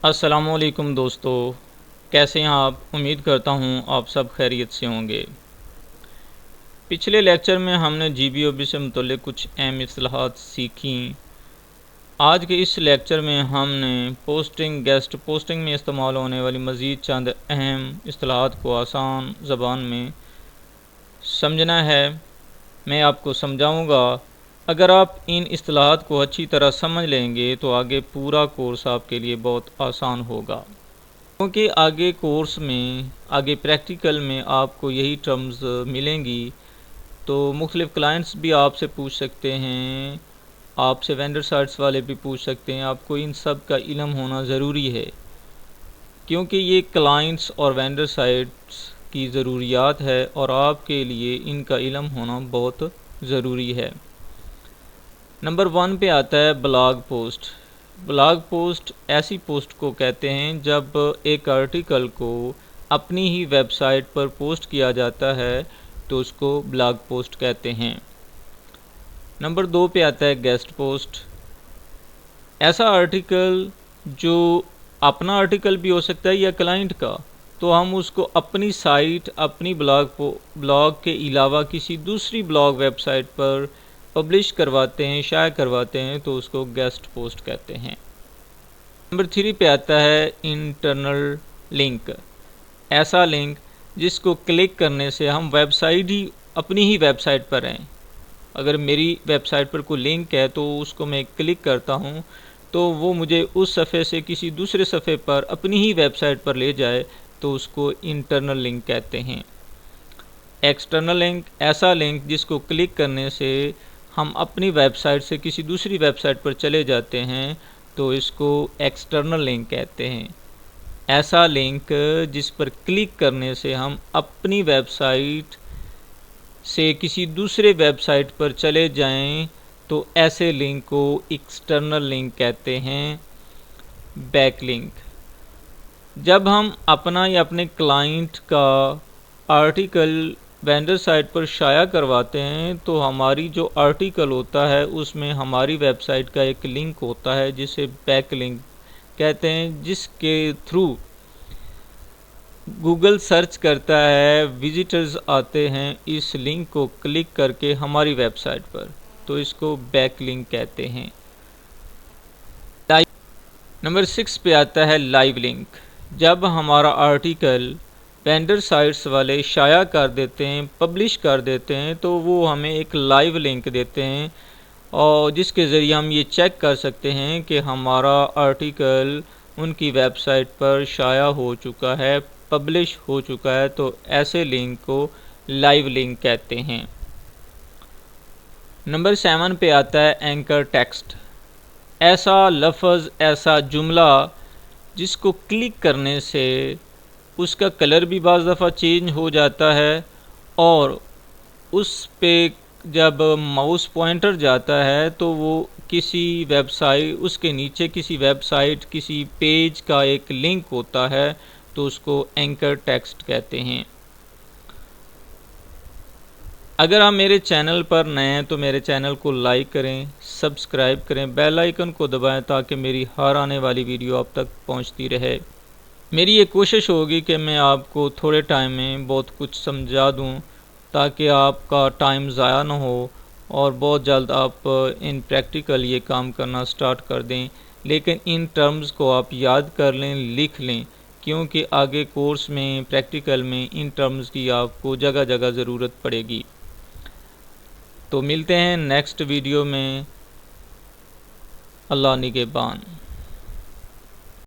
السلام علیکم دوستو، کیسے ہیں آپ؟ امید کرتا ہوں آپ سب خیریت سے ہوں گے۔ پچھلے لیکچر میں ہم نے جی بی او بی سے متعلق کچھ اہم اصطلاحات سیکھیں۔ آج کے اس لیکچر میں ہم نے گیسٹ پوسٹنگ میں استعمال ہونے والی مزید چند اہم اصطلاحات کو آسان زبان میں سمجھنا ہے۔ میں آپ کو سمجھاؤں گا۔ اگر آپ ان اصطلاحات کو اچھی طرح سمجھ لیں گے تو آگے پورا کورس آپ کے لیے بہت آسان ہوگا، کیونکہ آگے پریکٹیکل میں آپ کو یہی ٹرمز ملیں گی۔ تو مختلف کلائنٹس بھی آپ سے پوچھ سکتے ہیں، آپ سے وینڈر سائٹس والے بھی پوچھ سکتے ہیں۔ آپ کو ان سب کا علم ہونا ضروری ہے، کیونکہ یہ کلائنٹس اور وینڈر سائٹس کی ضروریات ہے اور آپ کے لیے ان کا علم ہونا بہت ضروری ہے۔ نمبر 1 پہ آتا ہے بلاگ پوسٹ۔ بلاگ پوسٹ ایسی پوسٹ کو کہتے ہیں جب ایک آرٹیکل کو اپنی ہی ویب سائٹ پر پوسٹ کیا جاتا ہے تو اس کو بلاگ پوسٹ کہتے ہیں۔ نمبر 2 پہ آتا ہے گیسٹ پوسٹ۔ ایسا آرٹیکل جو اپنا آرٹیکل بھی ہو سکتا ہے یا کلائنٹ کا، تو ہم اس کو اپنی سائٹ، اپنی بلاگ کے علاوہ کسی دوسری بلاگ ویب سائٹ پر پبلش کرواتے ہیں، شائع کرواتے ہیں، تو اس کو گیسٹ پوسٹ کہتے ہیں۔ نمبر 3 پہ آتا ہے انٹرنل لنک۔ ایسا لنک جس کو کلک کرنے سے ہم اپنی ہی ویب سائٹ پر ہیں۔ اگر میری ویب سائٹ پر کوئی لنک ہے تو اس کو میں کلک کرتا ہوں تو وہ مجھے اس صفحے سے کسی دوسرے صفحے پر اپنی ہی ویب سائٹ پر لے جائے تو اس کو انٹرنل لنک کہتے ہیں۔ ایکسٹرنل لنک ایسا لنک جس کو کلک کرنے سے ہم اپنی ویب سائٹ سے کسی دوسری ویب سائٹ پر چلے جاتے ہیں تو اس کو ایکسٹرنل لنک کہتے ہیں۔ ایسا لنک جس پر کلک کرنے سے ہم اپنی ویب سائٹ سے کسی دوسرے ویب سائٹ پر چلے جائیں تو ایسے لنک کو ایکسٹرنل لنک کہتے ہیں۔ بیک لنک، جب ہم اپنا یا اپنے کلائنٹ کا آرٹیکل وینڈر سائٹ پر شائع کرواتے ہیں تو ہماری جو آرٹیکل ہوتا ہے اس میں ہماری ویب سائٹ کا ایک لنک ہوتا ہے جسے بیک لنک کہتے ہیں، جس کے تھرو گوگل سرچ کرتا ہے، وزٹرز آتے ہیں اس لنک کو کلک کر کے ہماری ویب سائٹ پر، تو اس کو بیک لنک کہتے ہیں۔ نمبر 6 پہ آتا ہے لائیو لنک۔ جب ہمارا آرٹیکل وینڈر سائٹس والے شائع کر دیتے ہیں، پبلش کر دیتے ہیں، تو وہ ہمیں ایک لائیو لنک دیتے ہیں، اور جس کے ذریعے ہم یہ چیک کر سکتے ہیں کہ ہمارا آرٹیکل ان کی ویب سائٹ پر شائع ہو چکا ہے، پبلش ہو چکا ہے، تو ایسے لنک کو لائیو لنک کہتے ہیں۔ نمبر 7 پہ آتا ہے اینکر ٹیکسٹ۔ ایسا لفظ، ایسا جملہ جس کو کلک کرنے سے اس کا کلر بھی بعض دفعہ چینج ہو جاتا ہے، اور اس پہ جب ماؤس پوائنٹر جاتا ہے تو وہ کسی ویب سائٹ، اس کے نیچے کسی ویب سائٹ، کسی پیج کا ایک لنک ہوتا ہے، تو اس کو اینکر ٹیکسٹ کہتے ہیں۔ اگر آپ میرے چینل پر نئے ہیں تو میرے چینل کو لائک کریں، سبسکرائب کریں، بیل آئیکن کو دبائیں تاکہ میری ہر آنے والی ویڈیو آپ تک پہنچتی رہے۔ میری یہ کوشش ہوگی کہ میں آپ کو تھوڑے ٹائم میں بہت کچھ سمجھا دوں تاکہ آپ کا ٹائم ضائع نہ ہو اور بہت جلد آپ ان پریکٹیکل یہ کام کرنا سٹارٹ کر دیں۔ لیکن ان ٹرمز کو آپ یاد کر لیں، لکھ لیں، کیونکہ آگے کورس میں، پریکٹیکل میں ان ٹرمز کی آپ کو جگہ جگہ ضرورت پڑے گی۔ تو ملتے ہیں نیکسٹ ویڈیو میں۔ اللہ نگہبان۔